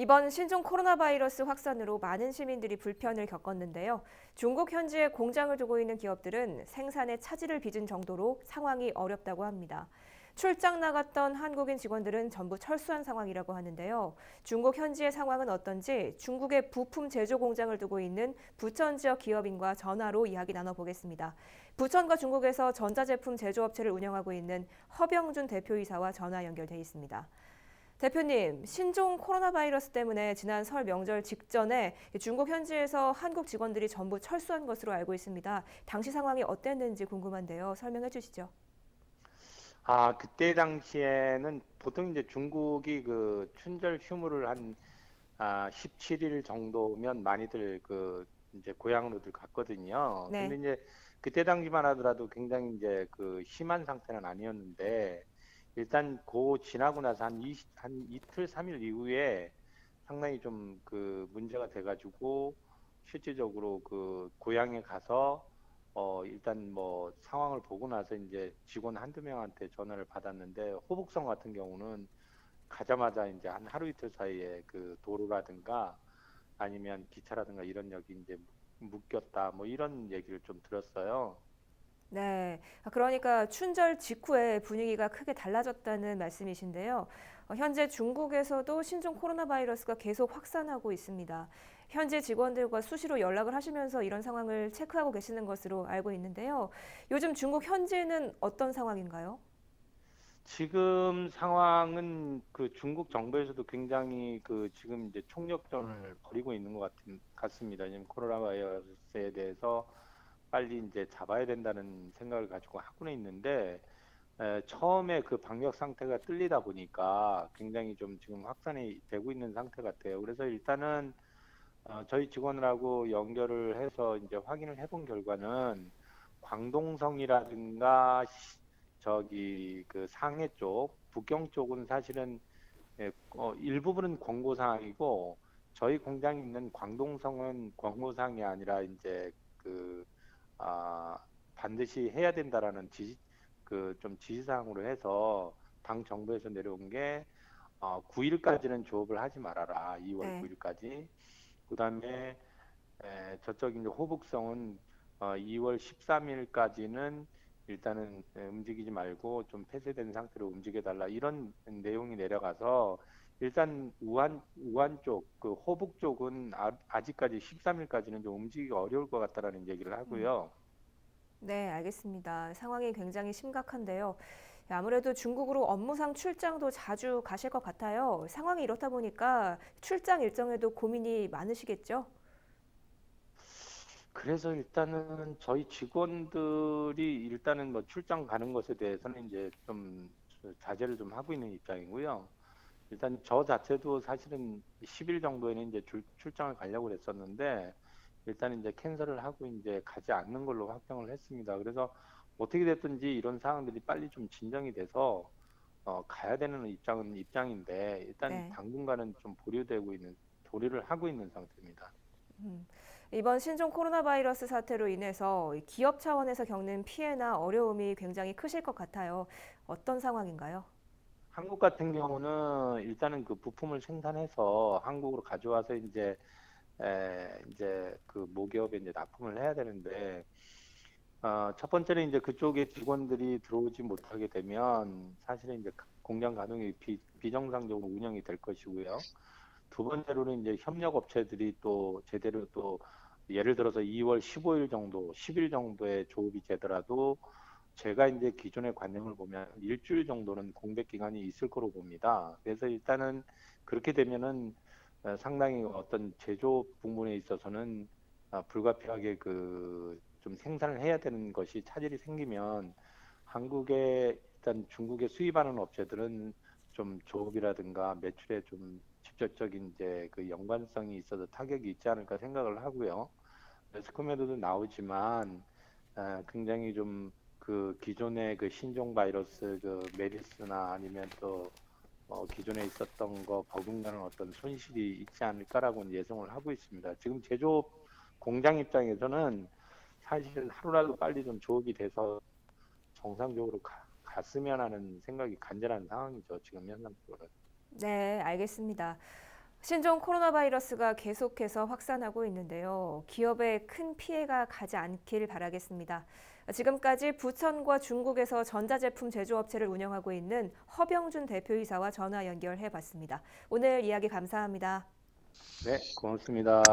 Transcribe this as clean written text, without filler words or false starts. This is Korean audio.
이번 신종 코로나 바이러스 확산으로 많은 시민들이 불편을 겪었는데요. 중국 현지에 공장을 두고 있는 기업들은 생산에 차질을 빚은 정도로 상황이 어렵다고 합니다. 출장 나갔던 한국인 직원들은 전부 철수한 상황이라고 하는데요. 중국 현지의 상황은 어떤지 중국의 부품 제조 공장을 두고 있는 부천 지역 기업인과 전화로 이야기 나눠보겠습니다. 부천과 중국에서 전자제품 제조업체를 운영하고 있는 허병준 대표이사와 전화 연결돼 있습니다. 대표님, 신종 코로나 바이러스 때문에 지난 설 명절 직전에 중국 현지에서 한국 직원들이 전부 철수한 것으로 알고 있습니다. 당시 상황이 어땠는지 궁금한데요. 설명해 주시죠. 그때 당시에는 보통 이제 중국이 그 춘절 휴무를 한 17일 정도면 많이들 그 이제 고향으로들 갔거든요. 근데 네. 이제 그때 당시만 하더라도 굉장히 이제 그 심한 상태는 아니었는데 일단 고 지나고 나서 한 이틀, 3일 이후에 상당히 좀 그 문제가 돼가지고 실질적으로 그 고향에 가서 일단 뭐 상황을 보고 나서 이제 직원 한두 명한테 전화를 받았는데 호북성 같은 경우는 가자마자 이제 한 하루 이틀 사이에 그 도로라든가 아니면 기차라든가 이런 역이 이제 묶였다 뭐 이런 얘기를 좀 들었어요. 네. 그러니까 춘절 직후에 분위기가 크게 달라졌다는 말씀이신데요. 현재 중국에서도 신종 코로나 바이러스가 계속 확산하고 있습니다. 현재 직원들과 수시로 연락을 하시면서 이런 상황을 체크하고 계시는 것으로 알고 있는데요. 요즘 중국 현지는 어떤 상황인가요? 지금 상황은 그 중국 정부에서도 굉장히 그 지금 이제 총력전을 벌이고 있는 같습니다. 지금 코로나 바이러스에 대해서 빨리 이제 잡아야 된다는 생각을 가지고 하고는 있는데 처음에 그 방역 상태가 뚫리다 보니까 굉장히 좀 지금 확산이 되고 있는 상태 같아요. 그래서 일단은 저희 직원들하고 연결을 해서 이제 확인을 해본 결과는 광동성이라든가 저기 그 상해 쪽, 북경 쪽은 사실은 일부분은 권고사항이고 저희 공장이 있는 광동성은 권고사항이 아니라 이제 그 아, 반드시 해야 된다라는 그 좀 지시사항으로 해서 당 정부에서 내려온 게 9일까지는 조업을 하지 말아라. 2월 네. 9일까지. 그다음에 저쪽 이제 호북성은 2월 13일까지는 일단은 움직이지 말고 좀 폐쇄된 상태로 움직여 달라 이런 내용이 내려가서 일단 우한 쪽 그 호북 쪽은 아직까지 13일까지는 좀 움직이기 어려울 것 같다라는 얘기를 하고요. 네, 알겠습니다. 상황이 굉장히 심각한데요. 아무래도 중국으로 업무상 출장도 자주 가실 것 같아요. 상황이 이렇다 보니까 출장 일정에도 고민이 많으시겠죠? 그래서 일단은 저희 직원들이 일단은 뭐 출장 가는 것에 대해서는 이제 좀 자제를 좀 하고 있는 입장이고요. 일단 저 자체도 사실은 10일 정도에는 이제 출장을 가려고 그랬었는데 일단 이제 캔슬을 하고 이제 가지 않는 걸로 확정을 했습니다. 그래서 어떻게 됐든지 이런 상황들이 빨리 좀 진정이 돼서 가야 되는 입장은 입장인데 일단 네. 당분간은 좀 보류를 하고 있는 상태입니다. 이번 신종 코로나 바이러스 사태로 인해서 기업 차원에서 겪는 피해나 어려움이 굉장히 크실 것 같아요. 어떤 상황인가요? 한국 같은 경우는 일단은 그 부품을 생산해서 한국으로 가져와서 이제 그 모기업에 이제 납품을 해야 되는데 첫 번째는 이제 그쪽에 직원들이 들어오지 못하게 되면 사실은 이제 공장 가동이 비정상적으로 운영이 될 것이고요. 두 번째로는 이제 협력 업체들이 또 제대로 또 예를 들어서 2월 15일 정도, 10일 정도의 조업이 되더라도 제가 이제 기존의 관념을 보면 일주일 정도는 공백 기간이 있을 거로 봅니다. 그래서 일단은 그렇게 되면은 상당히 어떤 제조 부분에 있어서는 불가피하게 그 좀 생산을 해야 되는 것이 차질이 생기면 한국에 일단 중국에 수입하는 업체들은 좀 조업이라든가 매출에 좀 직접적인 이제 그 연관성이 있어서 타격이 있지 않을까 생각을 하고요. 매스컴에도 나오지만 굉장히 좀 그 기존의 그 신종 바이러스 그 메르스나 아니면 또 기존에 있었던 거 버금가는 어떤 손실이 있지 않을까라고 예상을 하고 있습니다. 지금 제조업 공장 입장에서는 사실은 하루라도 빨리 좀 조업이 돼서 정상적으로 갔으면 하는 생각이 간절한 상황이죠. 지금 현상적으로는. 네, 알겠습니다. 신종 코로나 바이러스가 계속해서 확산하고 있는데요. 기업에 큰 피해가 가지 않길 바라겠습니다. 지금까지 부천과 중국에서 전자제품 제조업체를 운영하고 있는 허병준 대표이사와 전화 연결해 봤습니다. 오늘 이야기 감사합니다. 네, 고맙습니다.